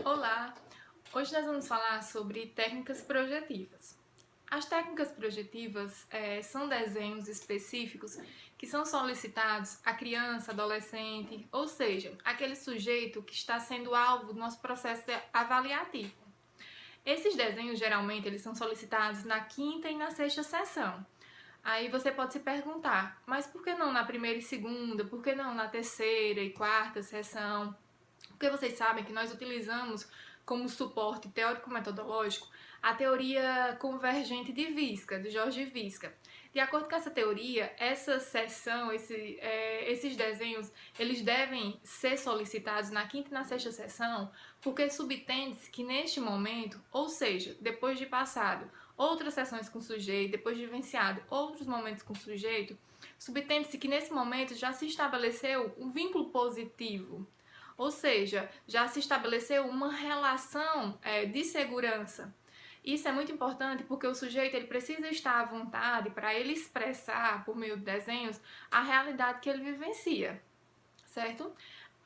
Olá! Hoje nós vamos falar sobre técnicas projetivas. As técnicas projetivas são desenhos específicos que são solicitados à criança, adolescente, ou seja, aquele sujeito que está sendo alvo do nosso processo avaliativo. Esses desenhos geralmente eles são solicitados na quinta e na sexta sessão. Aí você pode se perguntar, mas por que não na primeira e segunda? Por que não na terceira e quarta sessão? Porque vocês sabem que nós utilizamos como suporte teórico-metodológico a teoria convergente de Visca, de Jorge Visca. De acordo com essa teoria, essa sessão, esses desenhos, eles devem ser solicitados na quinta e na sexta sessão, porque subtende-se que neste momento, ou seja, depois de passado outras sessões com o sujeito, depois de vivenciado outros momentos com o sujeito, subtende-se que nesse momento já se estabeleceu um vínculo positivo. Ou seja, já se estabeleceu uma relação de segurança. Isso é muito importante porque o sujeito ele precisa estar à vontade para ele expressar, por meio de desenhos, a realidade que ele vivencia, certo?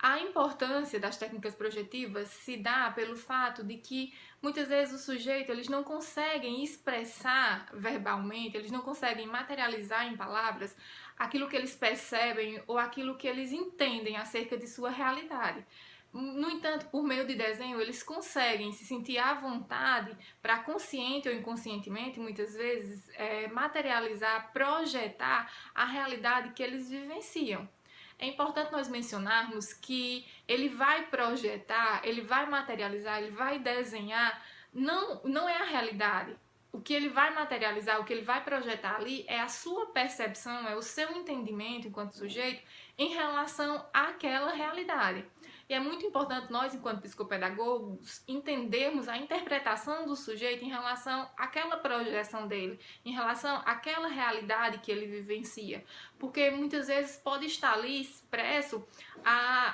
A importância das técnicas projetivas se dá pelo fato de que muitas vezes o sujeito eles não conseguem expressar verbalmente, eles não conseguem materializar em palavras aquilo que eles percebem ou aquilo que eles entendem acerca de sua realidade. No entanto, por meio de desenho, eles conseguem se sentir à vontade para, consciente ou inconscientemente, muitas vezes, materializar, projetar a realidade que eles vivenciam. É importante nós mencionarmos que ele vai projetar, ele vai materializar, ele vai desenhar, não é a realidade. O que ele vai materializar, o que ele vai projetar ali é a sua percepção, é o seu entendimento enquanto sujeito em relação àquela realidade. E é muito importante nós, enquanto psicopedagogos, entendermos a interpretação do sujeito em relação àquela projeção dele, em relação àquela realidade que ele vivencia. Porque muitas vezes pode estar ali expresso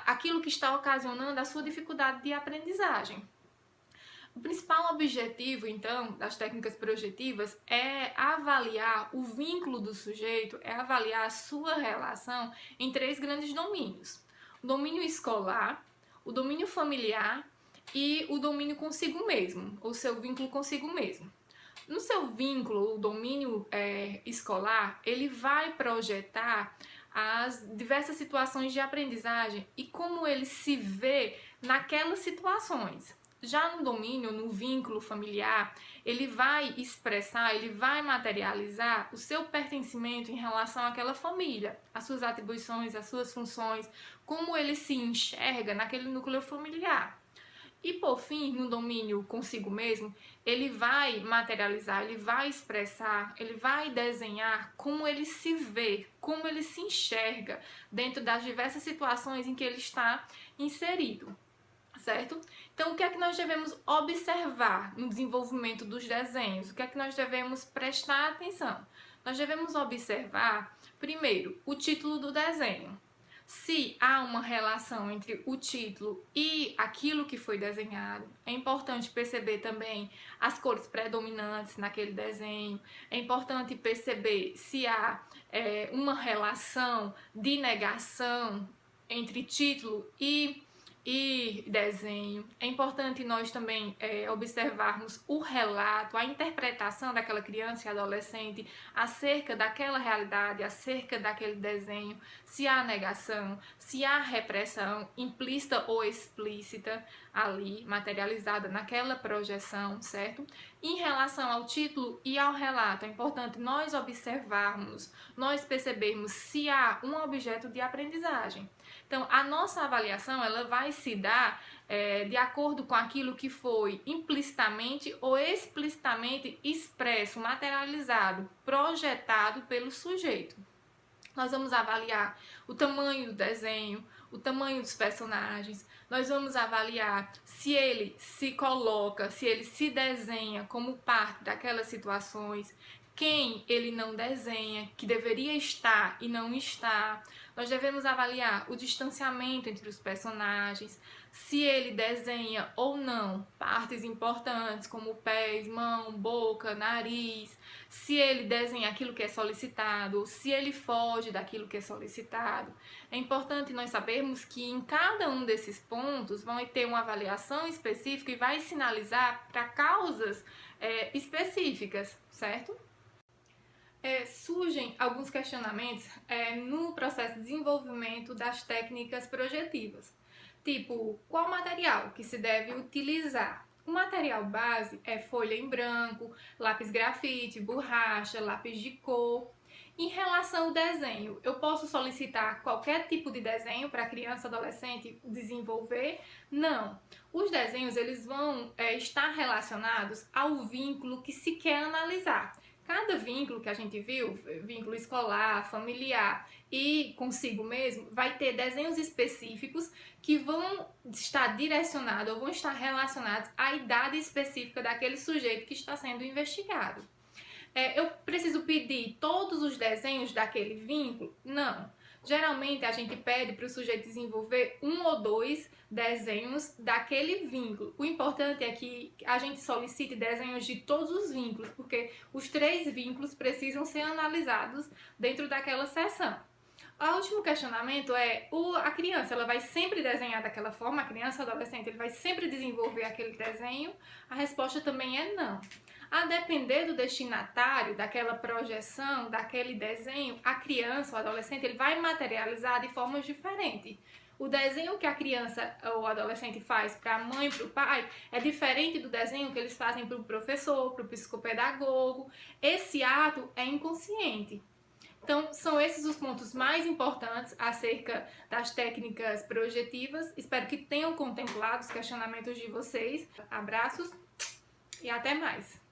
aquilo que está ocasionando a sua dificuldade de aprendizagem. O principal objetivo, então, das técnicas projetivas é avaliar o vínculo do sujeito, é avaliar a sua relação em três grandes domínios: o domínio escolar, o domínio familiar e o domínio consigo mesmo, o seu vínculo consigo mesmo. No seu vínculo, o domínio escolar, ele vai projetar as diversas situações de aprendizagem e como ele se vê naquelas situações. Já no domínio, no vínculo familiar, ele vai expressar, ele vai materializar o seu pertencimento em relação àquela família, as suas atribuições, as suas funções, como ele se enxerga naquele núcleo familiar. E por fim, no domínio consigo mesmo, ele vai materializar, ele vai expressar, ele vai desenhar como ele se vê, como ele se enxerga dentro das diversas situações em que ele está inserido. Certo? Então, o que é que nós devemos observar no desenvolvimento dos desenhos? O que é que nós devemos prestar atenção? Nós devemos observar, primeiro, o título do desenho. Se há uma relação entre o título e aquilo que foi desenhado, é importante perceber também as cores predominantes naquele desenho, é importante perceber se há uma relação de negação entre título e desenho. É importante nós também observarmos o relato, a interpretação daquela criança e adolescente acerca daquela realidade, acerca daquele desenho, se há negação, se há repressão implícita ou explícita ali, materializada naquela projeção, certo? Em relação ao título e ao relato, é importante nós observarmos, nós percebermos se há um objeto de aprendizagem. Então, a nossa avaliação ela vai se dar de acordo com aquilo que foi implicitamente ou explicitamente expresso, materializado, projetado pelo sujeito. Nós vamos avaliar o tamanho do desenho, o tamanho dos personagens, nós vamos avaliar se ele se coloca, se ele se desenha como parte daquelas situações, quem ele não desenha, que deveria estar e não está. Nós devemos avaliar o distanciamento entre os personagens, se ele desenha ou não partes importantes como pés, mão, boca, nariz, se ele desenha aquilo que é solicitado, ou se ele foge daquilo que é solicitado. É importante nós sabermos que em cada um desses pontos vão ter uma avaliação específica e vai sinalizar para causas específicas, certo? Surgem alguns questionamentos no processo de desenvolvimento das técnicas projetivas. Tipo, qual material que se deve utilizar? O material base é folha em branco, lápis grafite, borracha, lápis de cor. Em relação ao desenho, eu posso solicitar qualquer tipo de desenho para criança, adolescente desenvolver? Não. Os desenhos eles vão estar relacionados ao vínculo que se quer analisar. Cada vínculo que a gente viu, vínculo escolar, familiar e consigo mesmo, vai ter desenhos específicos que vão estar direcionados ou vão estar relacionados à idade específica daquele sujeito que está sendo investigado. Eu preciso pedir todos os desenhos daquele vínculo? Não. Geralmente a gente pede para o sujeito desenvolver 1 ou 2 desenhos daquele vínculo. O importante é que a gente solicite desenhos de todos os vínculos, porque os 3 vínculos precisam ser analisados dentro daquela sessão. O último questionamento é, a criança ela vai sempre desenhar daquela forma, a criança ou adolescente ele vai sempre desenvolver aquele desenho? A resposta também é não. A depender do destinatário, daquela projeção, daquele desenho, a criança ou adolescente ele vai materializar de formas diferentes. O desenho que a criança ou adolescente faz para a mãe e para o pai é diferente do desenho que eles fazem para o professor, para o psicopedagogo. Esse ato é inconsciente. Então, são esses os pontos mais importantes acerca das técnicas projetivas. Espero que tenham contemplado os questionamentos de vocês. Abraços e até mais!